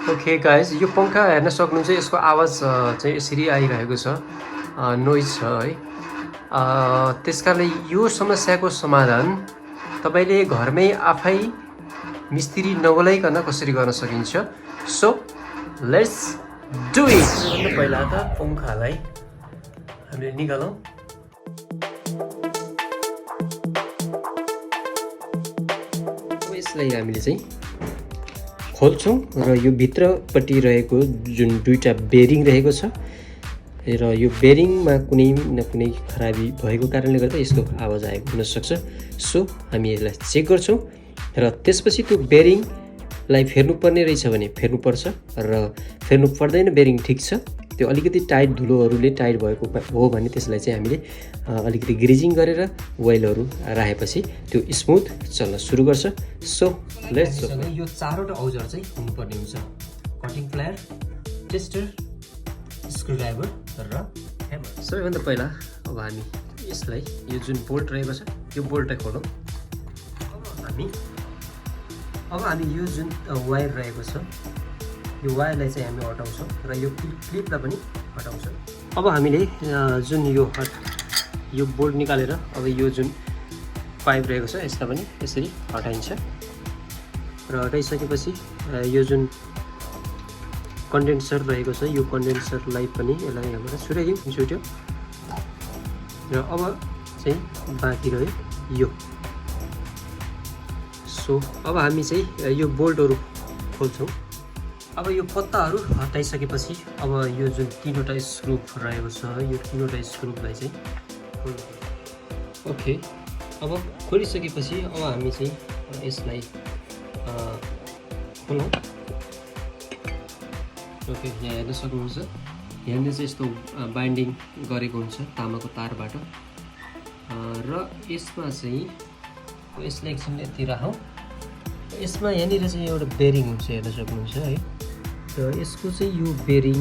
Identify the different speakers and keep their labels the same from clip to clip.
Speaker 1: okay guys यो पङ्खा हेर्न सक्नुहुन्छ यसको आवाज चाहिँ यसरी आइरहेको छ नोइज छ है त्यस कारणले यो समस्याको समाधान तपाईँले घरमै आफै मिस्त्री नबोलाइकन कसरी गर्न सकिन्छ सो लेट्स डु इट पहिला त पङ्खालाई हामीले निकालौँ यसलाई हामीले चाहिँ खोल्छौँ र यो भित्रपट्टि रहेको जुन दुईवटा बेरिङ रहेको छ र यो बेरिङमा कुनै न कुनै खराबी भएको कारणले गर्दा यस्तो आवाज आएको हुनसक्छ सो हामी यसलाई चेक गर्छौँ र त्यसपछि त्यो बेरिङलाई फेर्नुपर्ने रहेछ भने फेर्नुपर्छ र फेर्नु पर्दैन बेरिङ ठिक छ त्यो अलिकति टाइट धुलोहरूले टाइट भएको हो भने त्यसलाई चाहिँ हामीले अलिकति ग्रिजिङ गरेर ओइलहरू राखेपछि त्यो स्मुथ चल्न सुरु गर्छ सो लेट्स यो चारवटा औजार चाहिँ हुनुपर्ने हुन्छ कटिङ प्लायर टेस्टर स्क्रुड्राइभर र ह्यामर सबैभन्दा पहिला अब हामी यसलाई यो जुन बोल्ट रहेको छ यो बोल्टलाई खोलौँ अब हामी यो जुन वायर रहेको छ यो वायरलाई चाहिँ हामी हटाउँछौँ र यो क्लिपलाई पनि हटाउँछौँ अब हामीले जुन यो बोल्ट निकालेर अब यो जुन पाइप रहेको छ यसलाई पनि यसरी हटाइन्छ र हटाइसकेपछि यो जुन कन्डेन्सर रहेको छ यो कन्डेन्सरलाई पनि यसलाई यहाँबाट छुट्याइदिउँ छुट्यो र अब चाहिँ बाँकी रह्यो यो सो अब हामी चाहिँ यो बोल्टहरू खोल्छौँ अब यो पत्ताहरू हटाइसकेपछि अब यो जुन तीनवटा स्क्रू रहेको छ यो तीनवटा स्क्रूलाई चाहिँ ओके अब खोलिसकेपछि अब हामी चाहिँ यसलाई खोलौँ ओके यहाँ हेर्न सक्नुहुन्छ यहाँनिर चाहिँ यस्तो बाइन्डिङ गरेको हुन्छ तामाको तारबाट र यसमा चाहिँ यसलाई एकछिन यति राखौँ यसमा यहाँनिर चाहिँ एउटा बेरिङ हुन्छ हेर्न सक्नुहुन्छ है र यसको चाहिँ यो बेरिङ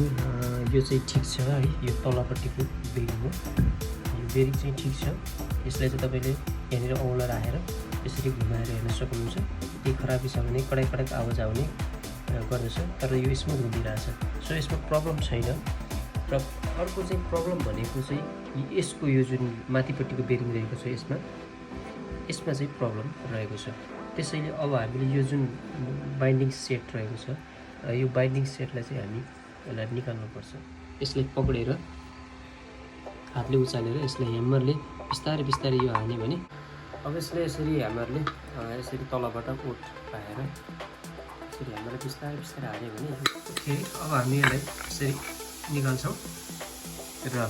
Speaker 1: यो चाहिँ ठिक छ है यो तलपट्टिको बेरिङ हो यो बेरिङ चाहिँ ठिक छ यसलाई चाहिँ तपाईँले यहाँनिर औँला राखेर यसरी घुमाएर हेर्न सक्नुहुन्छ केही खराबी छ भने कडक कडक आवाज आउने गर्दछ तर यो स्मुथ हुँदिरहेछ सो यसमा प्रब्लम छैन र अर्को चाहिँ प्रब्लम भनेको चाहिँ यसको यो जुन माथिपट्टिको बेरिङ रहेको छ यसमा चाहिँ प्रब्लम रहेको छ त्यसैले अब हामीले यो जुन बाइन्डिङ सेट रहेको छ यो बाइन्डिङ सेटलाई चाहिँ हामी यसलाई निकाल्नुपर्छ यसलाई पक्रेर हातले उचालेर यसलाई ह्यामरले बिस्तारै बिस्तारै यो हाल्ने भने अब यसलाई यसरी ह्यामरले यसरी तलबाट ओट पाएर यसरी ह्यामरले बिस्तारै बिस्तारै हाल्यो भने ओके अब हामी यसलाई यसरी निकाल्छौँ र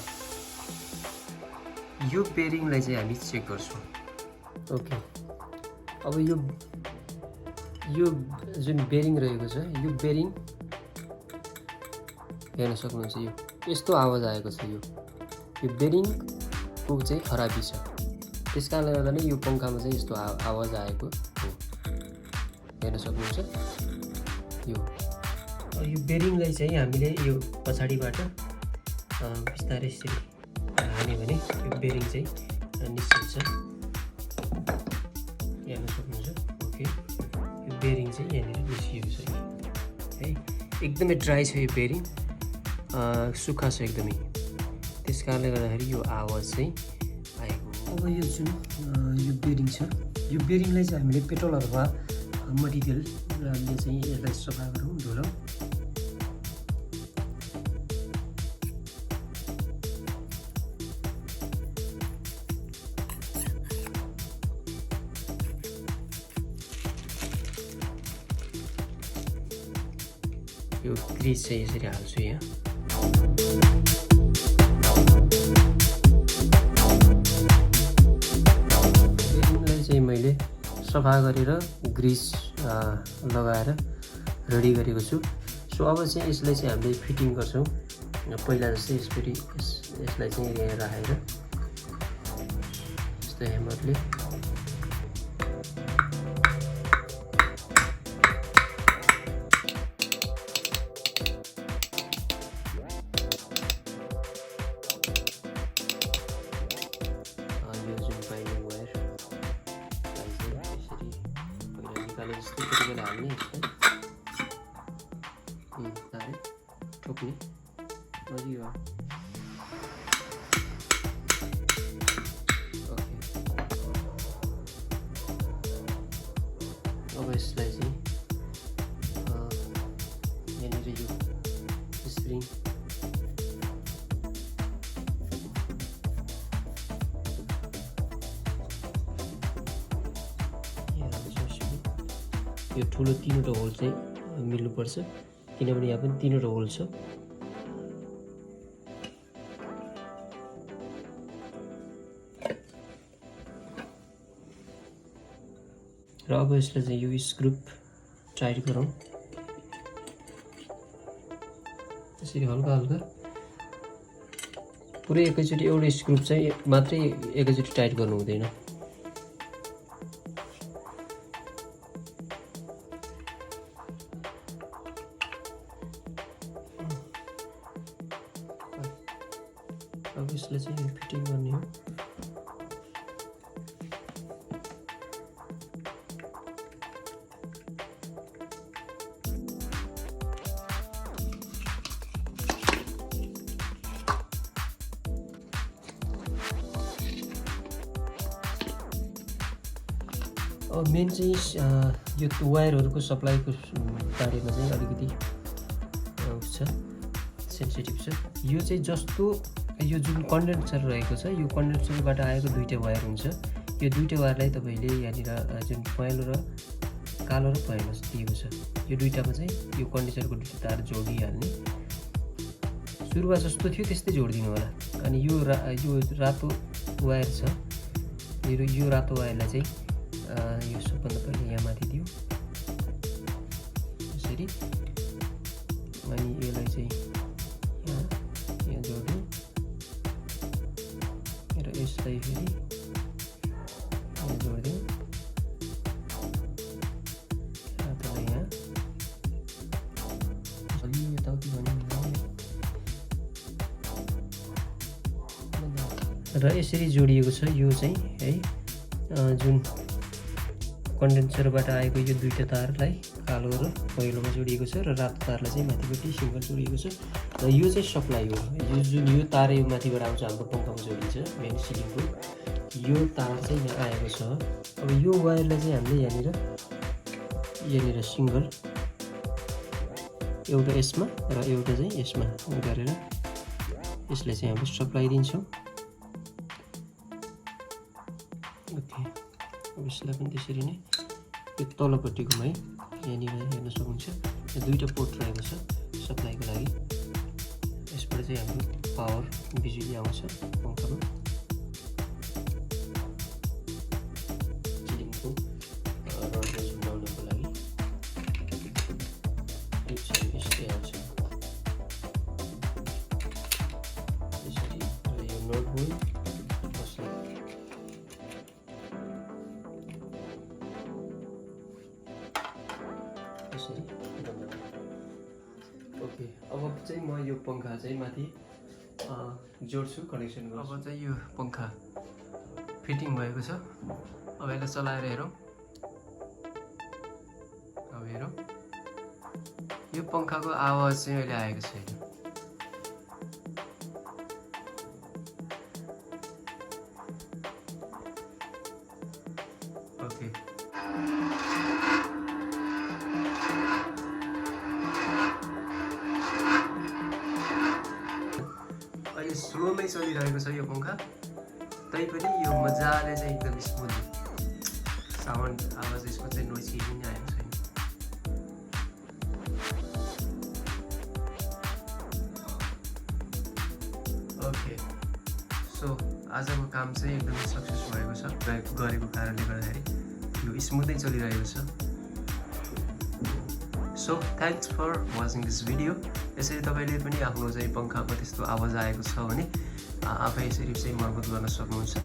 Speaker 1: यो बेरिङलाई चाहिँ हामी चेक गर्छौँ ओके अब यो जुन बेरिङ रहेको छ यो बेरिङ हेर्न सक्नुहुन्छ यो यस्तो आवाज आएको छ यो बेरिङको चाहिँ खराबी छ त्यस कारणले गर्दा नै यो पङ्खामा चाहिँ यस्तो आवाज आएको हो हेर्न सक्नुहुन्छ यो बेरिङलाई चाहिँ हामीले यो पछाडिबाट बिस्तारै यसरी हाल्यो भने यो बेरिङ चाहिँ निस्किन्छ हेर्न सक्नुहुन्छ ओके यो बेरिङ चाहिँ यहाँनिर निस्किएको छ है एकदमै ड्राई छ यो बेरिङ सुक्खा छ एकदमै त्यस कारणले गर्दाखेरि यो आवाज चाहिँ आएको अब यो जुन यो बेरिङ छ यो बेरिङलाई चाहिँ हामीले पेट्रोल अथवा मटिरियलले चाहिँ यसलाई सफा गरौँ धुलौँ यो ग्रिज चाहिँ यसरी हाल्छु यहाँ बेरिङलाई चाहिँ मैले सफा गरेर ग्रिज लगाएर रेडी गरेको छु सो अब चाहिँ यसलाई चाहिँ हामीले फिटिङ गर्छौँ पहिला जस्तै यसलाई चाहिँ यहाँ राखेर यस्तो ह्यामरले जस्तै तरिकाले हाल्ने तारै ठोक्ने मजियो ओके अब यसलाई चाहिँ यहाँनिर यो स्प्रिङ यो ठुलो 3वटा होल चाहिँ मिल्नुपर्छ किनभने यहाँ पनि 3वटा होल छ र अब यसलाई चाहिँ यो स्क्रु टाइट गरौँ यसरी हल्का हल्का पुरै एकैचोटि एउटा स्क्रु चाहिँ मात्रै एकैचोटि टाइट गर्नु हुँदैन अब यसलाई चाहिँ फिटिङ गर्ने हो अब मेन चाहिँ यो वायरहरूको सप्लाईको बारेमा चाहिँ अलिकति छ सेन्सिटिभ छ यो चाहिँ जस्तो यो जुन कन्डेन्सर रहेको छ यो कन्डेन्सरबाट आएको 2टा वायर हुन्छ यो 2टा वायरलाई तपाईँले यहाँनिर जुन पहेँलो र कालो र पहेँलो दिएको छ यो 2टामा चाहिँ यो कन्डेन्सरको 2टा तार जोडिहाल्ने सुरुमा जस्तो थियो त्यस्तै जोडिदिनु होला अनि यो रातो वायर छ यो रातो वायरलाई चाहिँ यो सबभन्दा पहिले यहाँ माथि दियो यसरी अनि यसलाई चाहिँ यहाँ जोड्यो र यसलाई फेरि यहाँ जोड्दियो रातोलाई यहाँ अलि यताउति भने र यसरी जोडिएको छ यो चाहिँ है जुन कन्डेन्सरबाट आएको यो 2टा तारलाई कालो र पहेँलोमा जोडिएको छ र रातो तारलाई चाहिँ माथिपट्टि सिङ्गल जोडिएको छ र यो चाहिँ सप्लाई हो यो जुन यो तार यो माथिबाट आउँछ हाम्रो पङ्खामा जोडिन्छ मेन सिलिङको यो तार चाहिँ यहाँ आएको छ अब यो वायरलाई चाहिँ हामीले यहाँनिर सिङ्गल एउटा यसमा र एउटा चाहिँ यसमा गरेर यसलाई चाहिँ हामीले सप्लाई दिन्छौँ ओके अब यसलाई पनि त्यसरी नै यो तलपट्टिकोमा है यहाँनिर हेर्न सक्नुहुन्छ यो 2टा पोर्ट रहेको छ सप्लाईको लागि यसबाट चाहिँ हाम्रो पावर बिजुली आउँछ पङ्खामा सिलिङको रडलाई झुन्डाउनको लागि यो चाहिँ यस्तै आउँछ यसरी यो नट हो ओके अब चाहिँ म यो पङ्खा चाहिँ माथि जोड्छु कनेक्सन गर्छु अब चाहिँ यो पङ्खा फिटिङ भएको छ अब यसलाई चलाएर हेरौँ अब हेरौँ यो पङ्खाको आवाज चाहिँ अहिले आएको छैन ओके अहिले स्लोमै चलिरहेको छ यो पङ्खा तैपनि यो मजाले चाहिँ एकदम स्मुथ साउन्ड आवाज यसको चाहिँ नोइज केही पनि आएको छैन ओके सो आजको काम चाहिँ एकदमै सक्सेस भएको छ गरेको कारणले गर्दाखेरि यो स्मुथै चलिरहेको छ so thanks for watching this video यसरी तपाईँले पनि आफ्नो चाहिँ पङ्खामा त्यस्तो आवाज आएको छ भने आफै यसरी चाहिँ मर्मत गर्न सक्नुहुन्छ